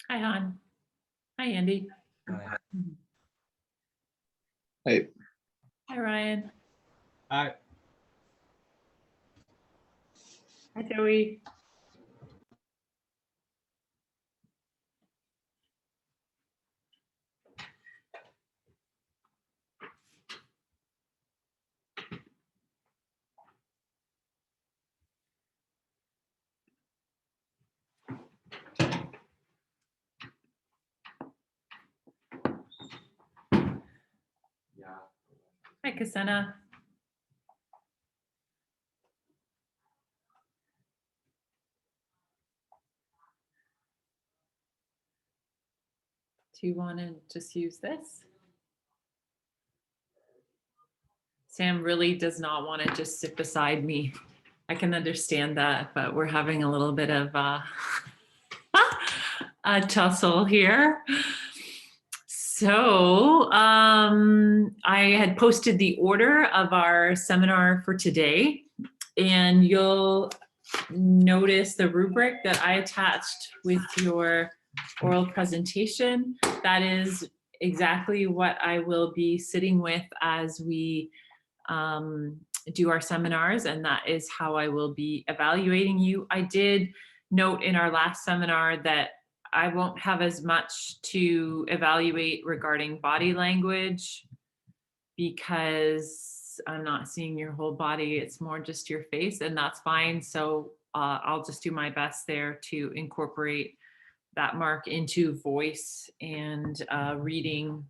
Hi, Han. Hi, Andy. Hi. Hey, Hi, Ryan. Hi. Hi, Joey. Hi, Kasena. Do you want to just use this? Sam really does not want to just sit beside me. I can understand that, but we're having a little bit of a tussle here. So I had posted the order of our seminar for today, and you'll notice the rubric that I attached with your oral presentation. That is exactly what I will be sitting with as we do our seminars, and that is how I will be evaluating you. I did note in our last seminar that I won't have as much to evaluate regarding body language because I'm not seeing your whole body. It's more just your face, and that's fine. So I'll just do my best there to incorporate that mark into voice and reading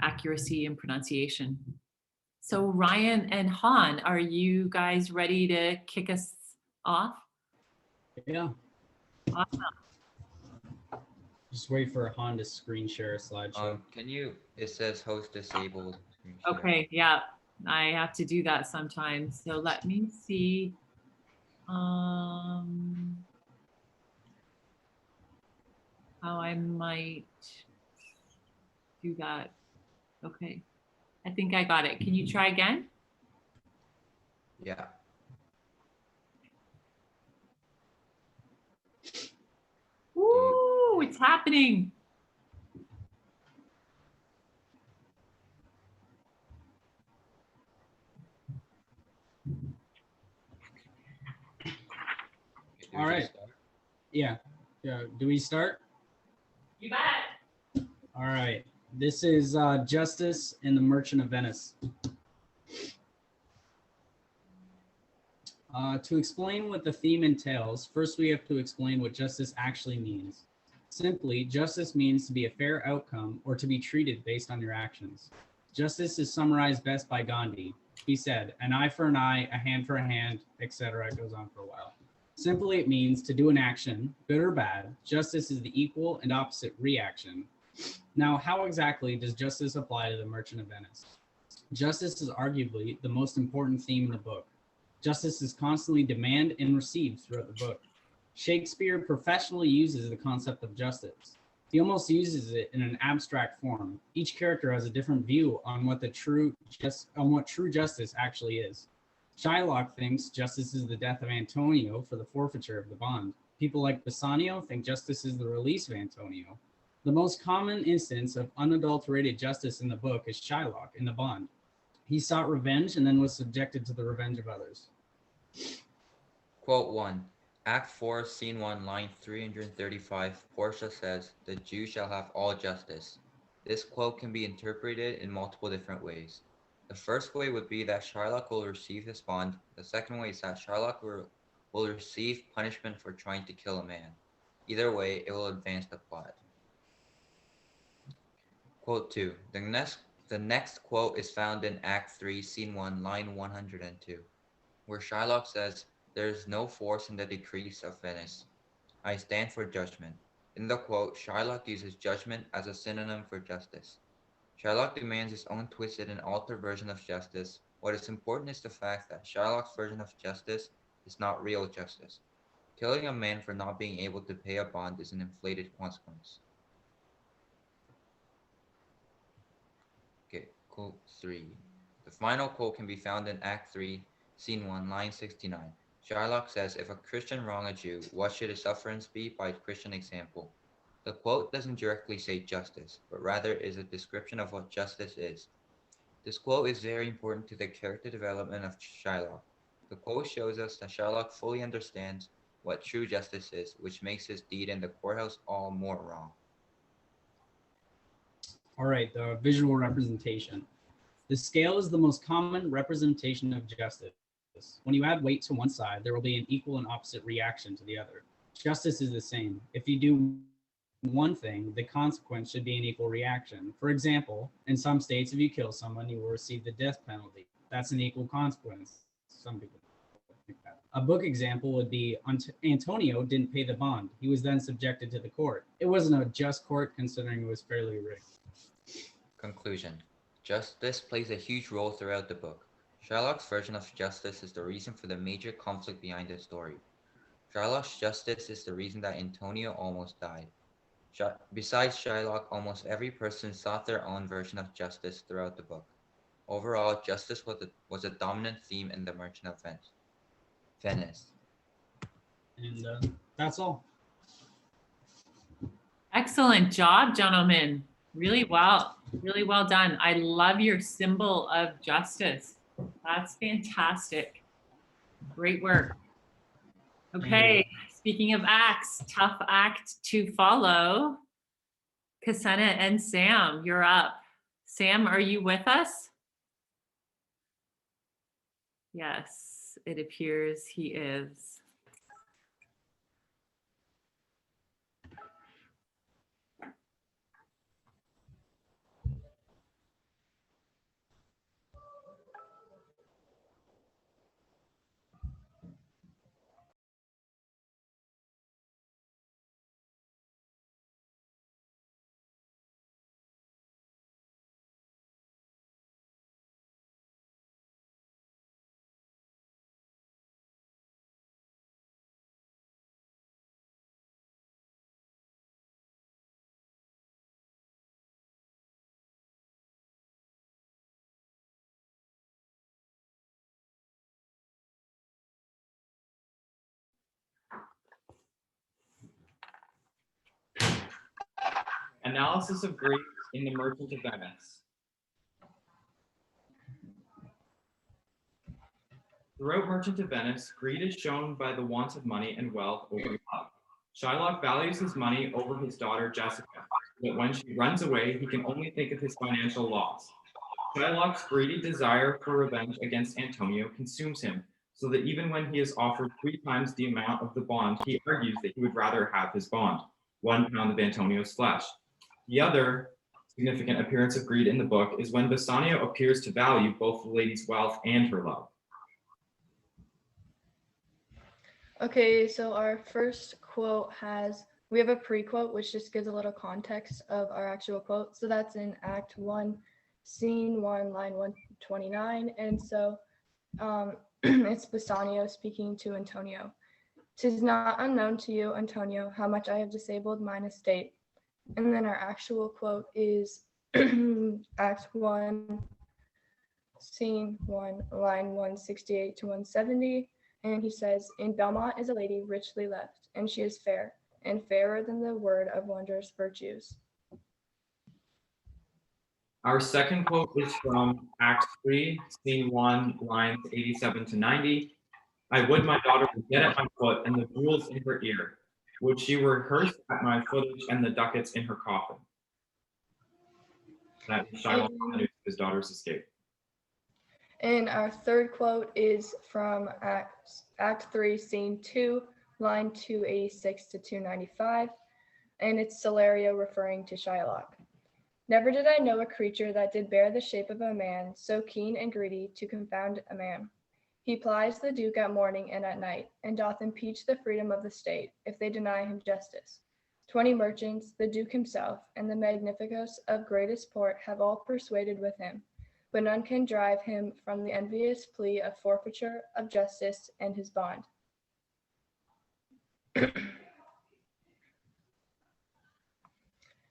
accuracy and pronunciation. So Ryan and Han, are you guys ready to kick us off? Yeah. Awesome. Just wait for Han to screen share a slideshow. Can you? It says host disabled. Screen share. Okay, yeah, I have to do that sometimes. So let me see. How I might do that. Okay, I think I got it. Can you try again? Yeah. Woo, it's happening. All right. Yeah. Do we start? You bet. All right. This is Justice in the Merchant of Venice. To explain what the theme entails, first we have to explain what justice actually means. Simply, justice means to be a fair outcome or to be treated based on your actions. Justice is summarized best by Gandhi. He said, an eye for an eye, a hand for a hand, etc. It goes on for a while. Simply, it means to do an action, good or bad. Justice is the equal and opposite reaction. Now, how exactly does justice apply to the Merchant of Venice? Justice is arguably the most important theme in the book. Justice is constantly demanded and received throughout the book. Shakespeare professionally uses the concept of justice. He almost uses it in an abstract form. Each character has a different view on what true justice actually is. Shylock thinks justice is the death of Antonio for the forfeiture of the bond. People like Bassanio think justice is the release of Antonio. The most common instance of unadulterated justice in the book is Shylock in the Bond. He sought revenge and then was subjected to the revenge of others. Quote 1. Act 4, Scene 1, line 335, Portia says, the Jew shall have all justice. This quote can be interpreted in multiple different ways. The first way would be that Shylock will receive his bond. The second way is that Shylock will receive punishment for trying to kill a man. Either way, it will advance the plot. Quote 2. The next quote is found in Act 3, Scene 1, line 102, where Shylock says, there is no force in the decrees of Venice. I stand for judgment. In the quote, Shylock uses judgment as a synonym for justice. Shylock demands his own twisted and altered version of justice. What is important is the fact that Shylock's version of justice is not real justice. Killing a man for not being able to pay a bond is an inflated consequence. Okay, quote 3. The final quote can be found in Act 3, Scene 1, line 69. Shylock says, if a Christian wrong a Jew, what should his sufferance be by Christian example? The quote doesn't directly say justice, but rather is a description of what justice is. This quote is very important to the character development of Shylock. The quote shows us that Shylock fully understands what true justice is, which makes his deed in the courthouse all more wrong. All right, the visual representation. The scale is the most common representation of justice. When you add weight to one side, there will be an equal and opposite reaction to the other. Justice is the same. If you do one thing, the consequence should be an equal reaction. For example, in some states, if you kill someone, you will receive the death penalty. That's an equal consequence. Some people think that. A book example would be Antonio didn't pay the bond. He was then subjected to the court. It wasn't a just court considering it was fairly rigged. Conclusion. Justice plays a huge role throughout the book. Shylock's version of justice is the reason for the major conflict behind the story. Shylock's justice is the reason that Antonio almost died. Besides Shylock, almost every person sought their own version of justice throughout the book. Overall, justice was a dominant theme in The Merchant of Venice. And that's all. Excellent job, gentlemen. Really well done. I love your symbol of justice. That's fantastic. Great work. Okay, speaking of acts, tough act to follow. Kasena and Sam, you're up. Sam, are you with us? Yes, it appears he is. Analysis of greed in The Merchant of Venice. Throughout Merchant of Venice, greed is shown by the want of money and wealth over love. Shylock values his money over his daughter Jessica, but when she runs away, he can only think of his financial loss. Shylock's greedy desire for revenge against Antonio consumes him, so that even when he is offered 3 times the amount of the bond, he argues that he would rather have his bond, 1 pound of Antonio's flesh. The other significant appearance of greed in the book is when Bassanio appears to value both the lady's wealth and her love. Okay, so our first quote we have a pre-quote, which just gives a little context of our actual quote. So that's in Act 1, Scene 1, line 129. And so it's Bassanio speaking to Antonio. "'Tis not unknown to you, Antonio, how much I have disabled mine estate." And then our actual quote is Act 1, Scene 1, line 168 to 170. And he says, "In Belmont is a lady richly left, and she is fair, and fairer than the word of wondrous virtues." Our second quote is from Act 3, Scene 1, lines 87 to 90. "I would my daughter would get at my foot and the jewels in her ear. Would she rehearse at my footage and the ducats in her coffin." That is Shylock on the news of his daughter's escape. And our third quote is from Act 3, Scene 2, line 286 to 295. And it's Salerio referring to Shylock. "Never did I know a creature that did bear the shape of a man, so keen and greedy to confound a man. He plies the Duke at morning and at night, and doth impeach the freedom of the state, if they deny him justice. 20 merchants, the Duke himself, and the magnificos of greatest port have all persuaded with him, but none can drive him from the envious plea of forfeiture of justice and his bond."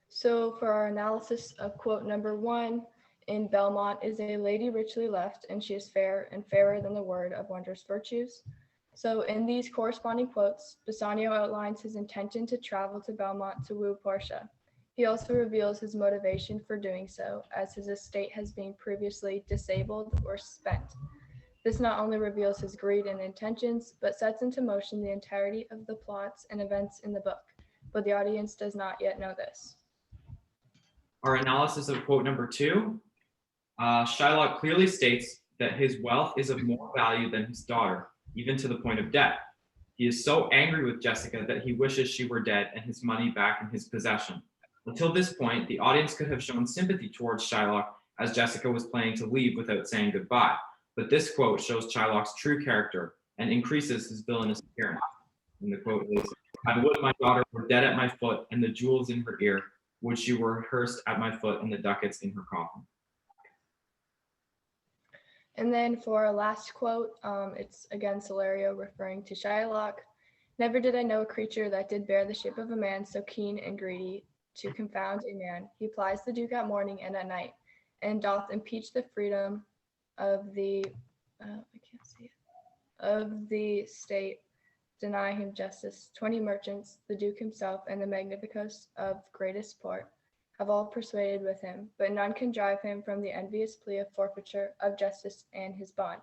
So for our analysis of quote number 1, "In Belmont is a lady richly left, and she is fair and fairer than the word of wondrous virtues." So in these corresponding quotes, Bassanio outlines his intention to travel to Belmont to woo Portia. He also reveals his motivation for doing so, as his estate has been previously disabled or spent. This not only reveals his greed and intentions, but sets into motion the entirety of the plots and events in the book, but the audience does not yet know this. Our analysis of quote number 2, Shylock clearly states that his wealth is of more value than his daughter, even to the point of death. He is so angry with Jessica that he wishes she were dead and his money back in his possession. Until this point, the audience could have shown sympathy towards Shylock as Jessica was planning to leave without saying goodbye. But this quote shows Shylock's true character and increases his villainous appearance. And the quote is, "I would my daughter were dead at my foot and the jewels in her ear, would she were rehearsed at my foot and the ducats in her coffin." And then for our last quote, it's again Salerio referring to Shylock. "Never did I know a creature that did bear the shape of a man so keen and greedy to confound a man. He plies the duke at morning and at night, and doth impeach the freedom of the of the state, deny him justice. 20 merchants, the duke himself, and the magnificos of greatest port, have all persuaded with him, but none can drive him from the envious plea of forfeiture of justice and his bond."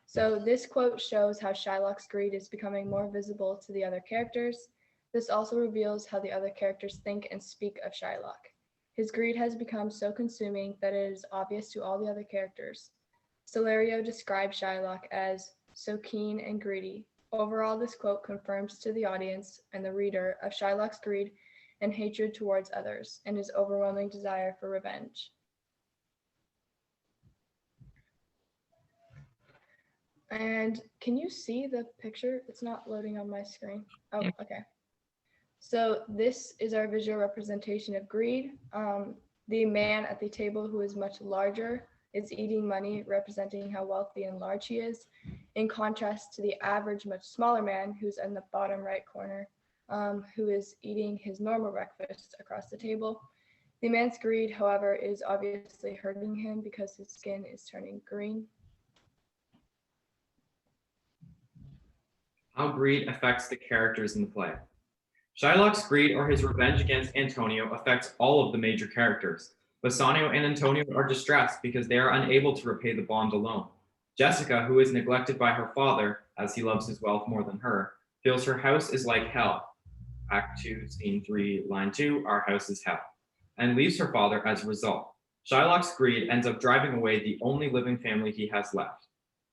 So this quote shows how Shylock's greed is becoming more visible to the other characters. This also reveals how the other characters think and speak of Shylock. His greed has become so consuming that it is obvious to all the other characters. Salerio describes Shylock as so keen and greedy. Overall, this quote confirms to the audience and the reader of Shylock's greed and hatred towards others, and his overwhelming desire for revenge. And can you see the picture? It's not loading on my screen. Oh, Yeah. okay. So this is our visual representation of greed. The man at the table, who is much larger, is eating money, representing how wealthy and large he is, in contrast to the average, much smaller man, who's in the bottom right corner, who is eating his normal breakfast across the table. The man's greed, however, is obviously hurting him because his skin is turning green. How greed affects the characters in the play. Shylock's greed or his revenge against Antonio affects all of the major characters. Bassanio and Antonio are distressed because they are unable to repay the bond alone. Jessica, who is neglected by her father, as he loves his wealth more than her, feels her house is like hell. Act 2, Scene 3, Line 2, "Our house is hell," and leaves her father as a result. Shylock's greed ends up driving away the only living family he has left.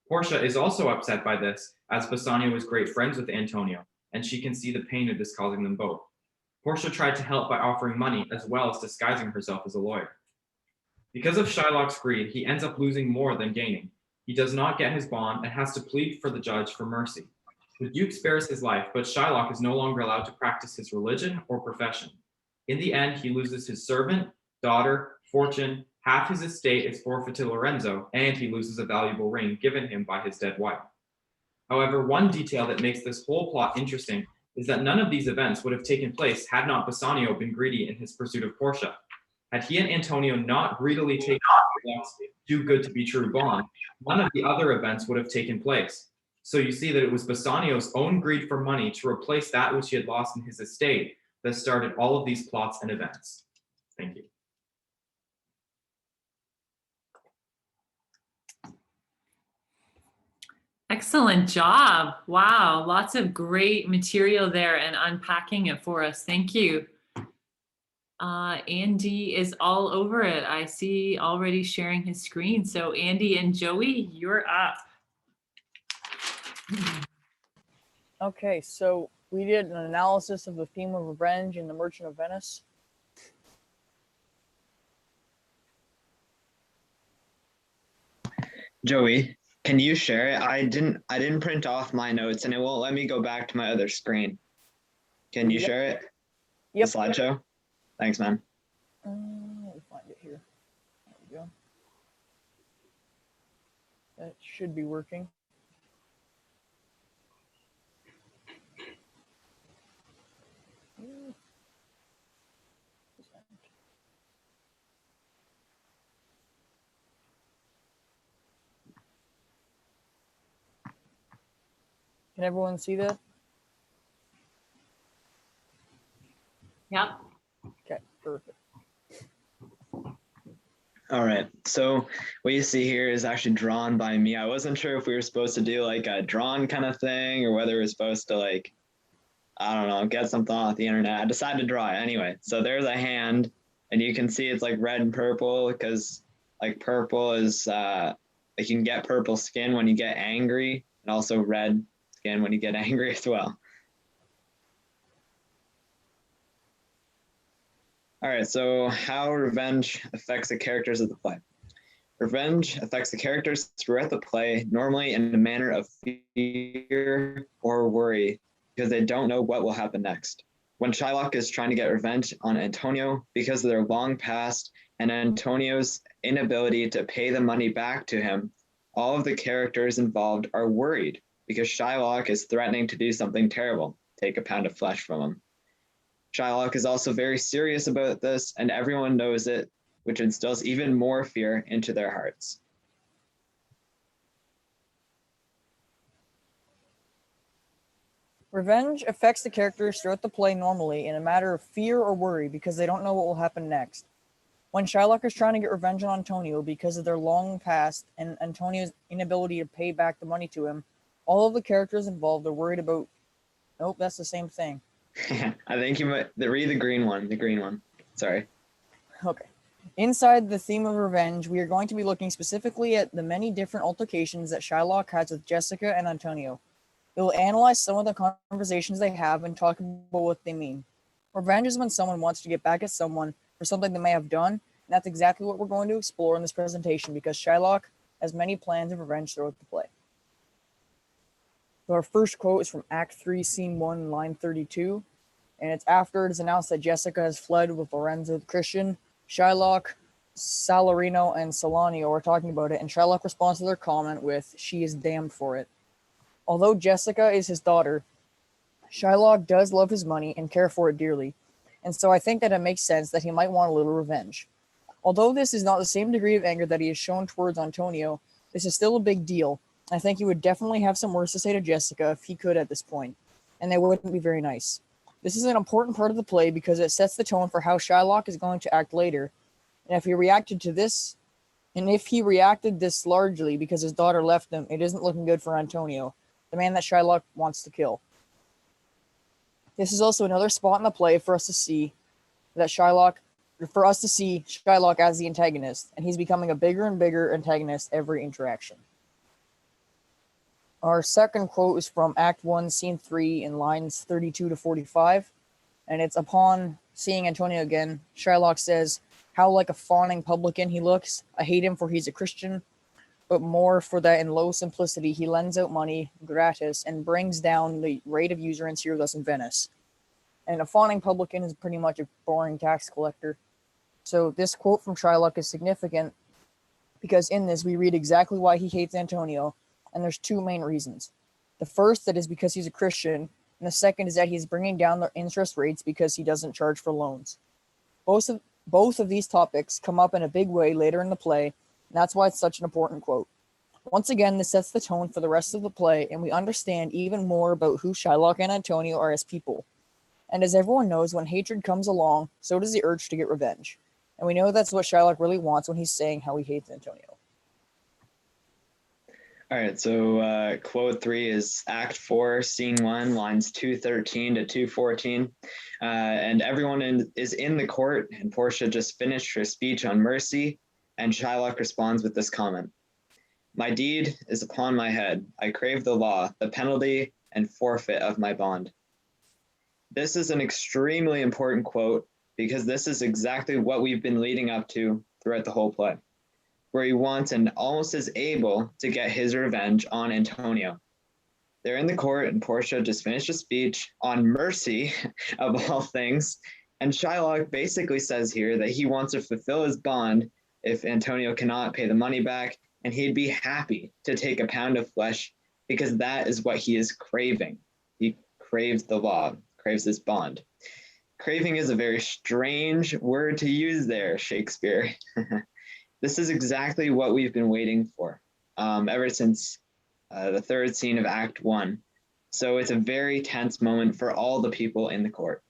Portia is also upset by this, as Bassanio is great friends with Antonio, and she can see the pain it is causing them both. Portia tried to help by offering money as well as disguising herself as a lawyer. Because of Shylock's greed, he ends up losing more than gaining. He does not get his bond and has to plead for the judge for mercy. The Duke spares his life, but Shylock is no longer allowed to practice his religion or profession. In the end, he loses his servant, daughter, fortune, half his estate is forfeit to Lorenzo, and he loses a valuable ring given him by his dead wife. However, one detail that makes this whole plot interesting is that none of these events would have taken place had not Bassanio been greedy in his pursuit of Portia. Had he and Antonio not greedily taken Shylock's too good to be true bond, none of the other events would have taken place. So you see that it was Bassanio's own greed for money to replace that which he had lost in his estate that started all of these plots and events. Thank you. Excellent job. Wow, lots of great material there and unpacking it for us. Thank you. Andy is all over it. I see already sharing his screen. So Andy and Joey, you're up. Okay, so we did an analysis of the theme of revenge in The Merchant of Venice. Joey, can you share it? I didn't print off my notes and it won't let me go back to my other screen. Can you Yep. share it? Yep. The slideshow? Thanks, man. Let me find it here. There we go. That should be working. Can everyone see that? Yep. Okay, perfect. All right. So what you see here is actually drawn by me. I wasn't sure if we were supposed to do like a drawn kind of thing or whether we're supposed to like, I don't know, get something off the internet. I decided to draw it anyway. So there's a hand and you can see it's like red and purple because like purple is like you can get purple skin when you get angry and also red skin when you get angry as well. All right, so how revenge affects the characters of the play. Revenge affects the characters throughout the play, normally in a manner of fear or worry, because they don't know what will happen next. When Shylock is trying to get revenge on Antonio because of their long past and Antonio's inability to pay the money back to him, all of the characters involved are worried because Shylock is threatening to do something terrible, take a pound of flesh from him. Shylock is also very serious about this, and everyone knows it, which instills even more fear into their hearts. Revenge affects the characters throughout the play normally in a matter of fear or worry because they don't know what will happen next. When Shylock is trying to get revenge on Antonio because of their long past and Antonio's inability to pay back the money to him, all of the characters involved are worried about. Nope, that's the same thing. I think you might read the green one. Sorry. Okay. Inside the theme of revenge, we are going to be looking specifically at the many different altercations that Shylock has with Jessica and Antonio. We will analyze some of the conversations they have and talk about what they mean. Revenge is when someone wants to get back at someone for something they may have done, and that's exactly what we're going to explore in this presentation because Shylock has many plans of revenge throughout the play. So our first quote is from Act 3, Scene 1, line 32, and it's after it is announced that Jessica has fled with Lorenzo the Christian. Shylock, Salarino, and Solanio are talking about it, and Shylock responds to their comment with, "She is damned for it." Although Jessica is his daughter, Shylock does love his money and care for it dearly, and so I think that it makes sense that he might want a little revenge. Although this is not the same degree of anger that he has shown towards Antonio, this is still a big deal. I think he would definitely have some words to say to Jessica if he could at this point, and they wouldn't be very nice. This is an important part of the play because it sets the tone for how Shylock is going to act later, and if he reacted this largely because his daughter left him, it isn't looking good for Antonio, the man that Shylock wants to kill. This is also another spot in the play for us to see Shylock as the antagonist, and he's becoming a bigger and bigger antagonist every interaction. Our second quote is from Act 1, Scene 3, in lines 32 to 45, and it's upon seeing Antonio again, Shylock says, "How like a fawning publican he looks. I hate him for he's a Christian, but more for that in low simplicity he lends out money gratis and brings down the rate of usurance here thus in Venice." And a fawning publican is pretty much a boring tax collector. So this quote from Shylock is significant because in this we read exactly why he hates Antonio, and there's two main reasons. The first, that is because he's a Christian, and the second is that he's bringing down the interest rates because he doesn't charge for loans. Both of these topics come up in a big way later in the play, and that's why it's such an important quote. Once again, this sets the tone for the rest of the play, and we understand even more about who Shylock and Antonio are as people. And as everyone knows, when hatred comes along, so does the urge to get revenge. And we know that's what Shylock really wants when he's saying how he hates Antonio. All right, so quote 3 is Act 4, Scene 1, lines 213 to 214. And everyone is in the court, and Portia just finished her speech on mercy, and Shylock responds with this comment. "My deed is upon my head. I crave the law, the penalty and forfeit of my bond." This is an extremely important quote because this is exactly what we've been leading up to throughout the whole play, where he wants and almost is able to get his revenge on Antonio. They're in the court and Portia just finished a speech on mercy of all things. And Shylock basically says here that he wants to fulfill his bond if Antonio cannot pay the money back, and he'd be happy to take a pound of flesh because that is what he is craving. He craves the law, craves his bond. Craving is a very strange word to use there, Shakespeare. This is exactly what we've been waiting for ever since the third scene of Act 1. So it's a very tense moment for all the people in the court.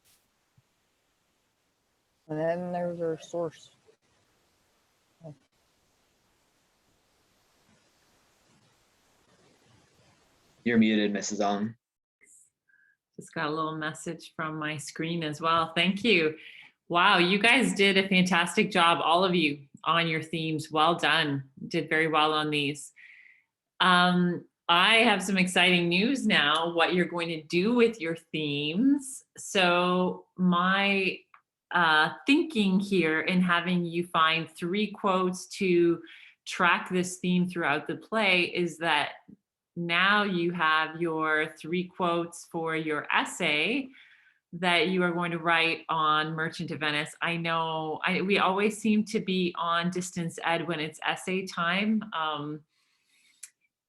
And then there's our source. You're muted, Mrs. Ong. Just got a little message from my screen as well. Thank you. Wow, you guys did a fantastic job, all of you, on your themes. Well done. Did very well on these. I have some exciting news now, what you're going to do with your themes. So my thinking here in having you find 3 quotes to track this theme throughout the play is that now you have your 3 quotes for your essay that you are going to write on Merchant of Venice. I know we always seem to be on distance ed when it's essay time.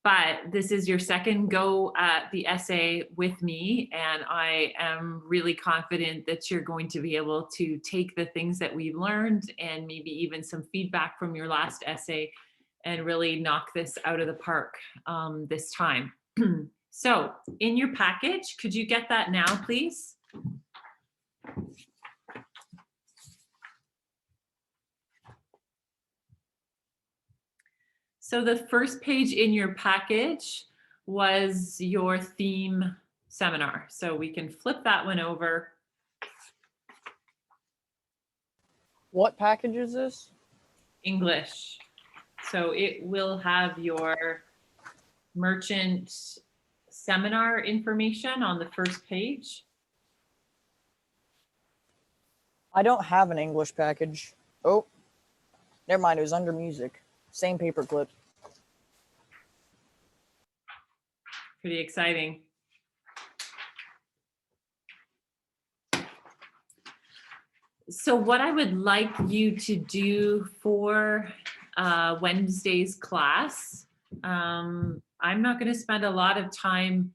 But this is your second go at the essay with me, and I am really confident that you're going to be able to take the things that we've learned and maybe even some feedback from your last essay and really knock this out of the park this time. So in your package, could you get that now, please? So the first page in your package was your theme seminar. So we can flip that one over. What package is this? English. So it will have your merchant seminar information on the first page. I don't have an English package. Oh, never mind. It was under music. Same paperclip. Pretty exciting. So what I would like you to do for Wednesday's class, I'm not going to spend a lot of time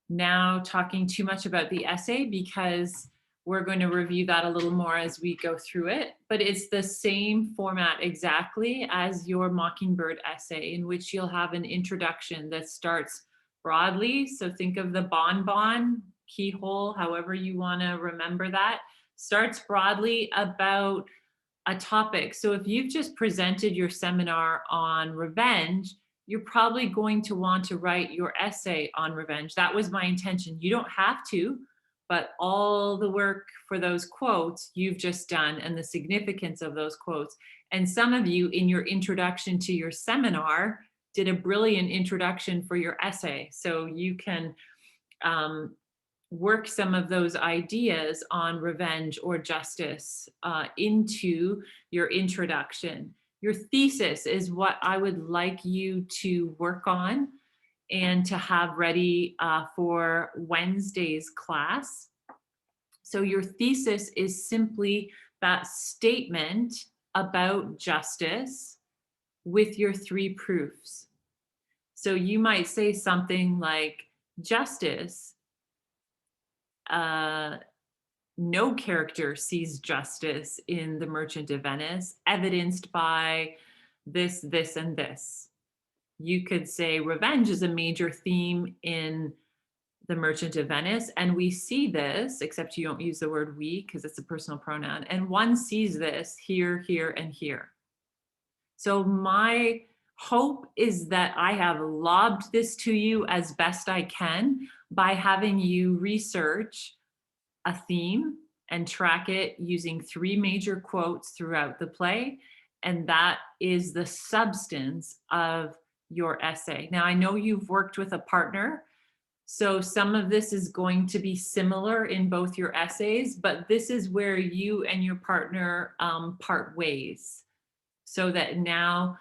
now talking too much about the essay because we're going to review that a little more as we go through it, but it's the same format exactly as your Mockingbird essay, in which you'll have an introduction that starts broadly. So think of the bonbon, keyhole, however you want to remember that, starts broadly about a topic. So if you've just presented your seminar on revenge, you're probably going to want to write your essay on revenge. That was my intention. You don't have to, but all the work for those quotes you've just done and the significance of those quotes. And some of you in your introduction to your seminar did a brilliant introduction for your essay. So you can work some of those ideas on revenge or justice into your introduction. Your thesis is what I would like you to work on and to have ready for Wednesday's class. So your thesis is simply that statement about justice with your 3 proofs. So you might say something like, justice, no character sees justice in The Merchant of Venice, evidenced by this, this, and this. You could say revenge is a major theme in The Merchant of Venice, and we see this, except you don't use the word we because it's a personal pronoun, and one sees this here, here, and here. So my hope is that I have lobbed this to you as best I can by having you research a theme and track it using 3 major quotes throughout the play. And that is the substance of your essay. Now, I know you've worked with a partner, so some of this is going to be similar in both your essays, but this is where you and your partner part ways, so that now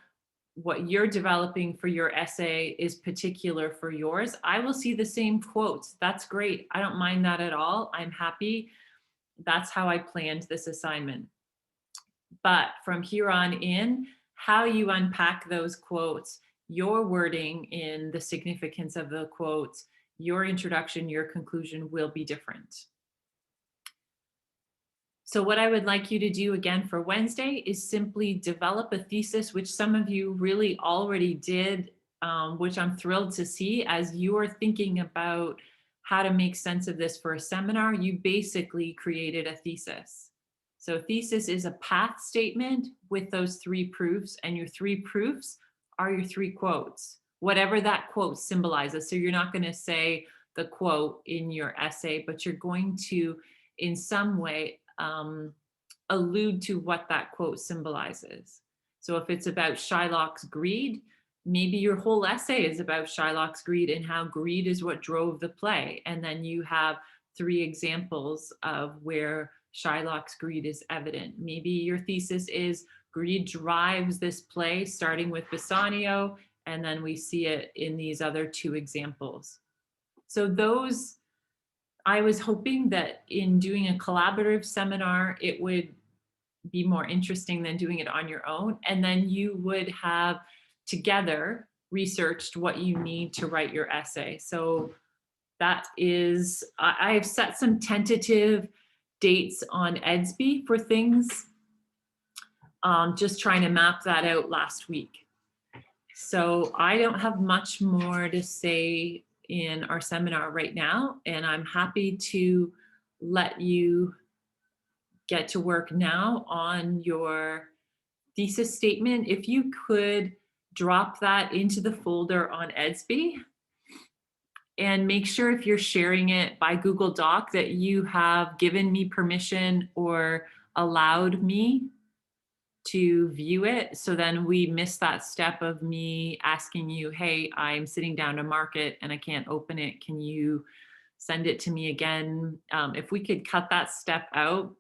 what you're developing for your essay is particular for yours. I will see the same quotes. That's great. I don't mind that at all. I'm happy. That's how I planned this assignment. But from here on in, how you unpack those quotes, your wording in the significance of the quotes, your introduction, your conclusion will be different. So what I would like you to do again for Wednesday is simply develop a thesis, which some of you really already did, which I'm thrilled to see as you are thinking about how to make sense of this for a seminar, you basically created a thesis. So thesis is a path statement with those 3 proofs, and your 3 proofs are your 3 quotes, whatever that quote symbolizes. So you're not going to say the quote in your essay, but you're going to, in some way, allude to what that quote symbolizes. So if it's about Shylock's greed, maybe your whole essay is about Shylock's greed and how greed is what drove the play. And then you have 3 examples of where Shylock's greed is evident. Maybe your thesis is greed drives this play, starting with Bassanio, and then we see it in these other 2 examples. So those, I was hoping that in doing a collaborative seminar, it would be more interesting than doing it on your own. And then you would have together researched what you need to write your essay. So that is, I've set some tentative dates on Edsby for things. Just trying to map that out last week. So I don't have much more to say in our seminar right now, and I'm happy to let you get to work now on your thesis statement. If you could drop that into the folder on Edsby, and make sure if you're sharing it by Google Doc that you have given me permission or allowed me to view it. So then we miss that step of me asking you, hey, I'm sitting down to mark it and I can't open it. Can you send it to me again? If we could cut that step out,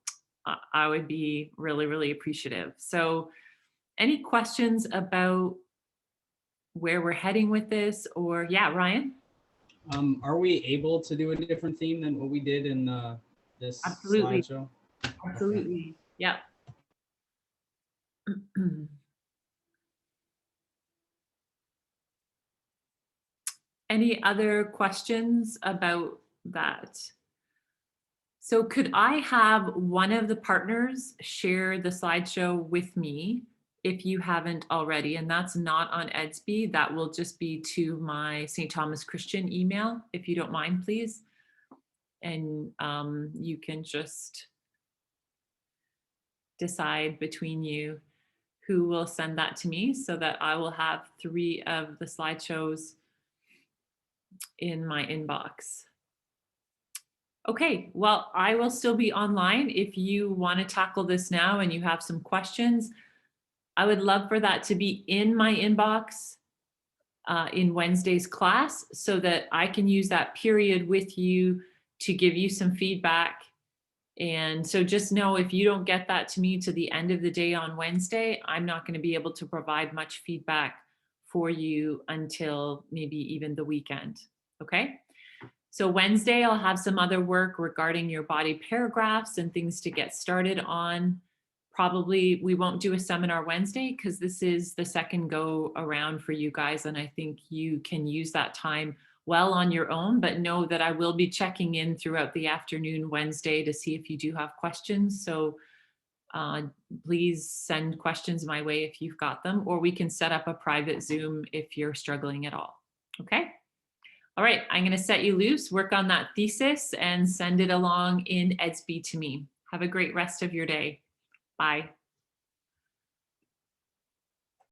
I would be really, really appreciative. So any questions about where we're heading with this? Or yeah, Ryan? Are we able to do a different theme than what we did in this Absolutely. slideshow? Absolutely. Yeah. Any other questions about that? So could I have one of the partners share the slideshow with me if you haven't already? And that's not on Edsby. That will just be to my St. Thomas Christian email, if you don't mind, please. And you can just decide between you who will send that to me so that I will have 3 of the slideshows in my inbox. Okay, well, I will still be online if you want to tackle this now and you have some questions. I would love for that to be in my inbox in Wednesday's class so that I can use that period with you to give you some feedback. And so just know if you don't get that to me to the end of the day on Wednesday, I'm not going to be able to provide much feedback for you until maybe even the weekend. Okay. So Wednesday, I'll have some other work regarding your body paragraphs and things to get started on. Probably we won't do a seminar Wednesday because this is the second go around for you guys. And I think you can use that time well on your own, but know that I will be checking in throughout the afternoon Wednesday to see if you do have questions. So please send questions my way if you've got them, or we can set up a private Zoom if you're struggling at all. Okay. All right, I'm going to set you loose, work on that thesis and send it along in Edsby to me. Have a great rest of your day. Bye.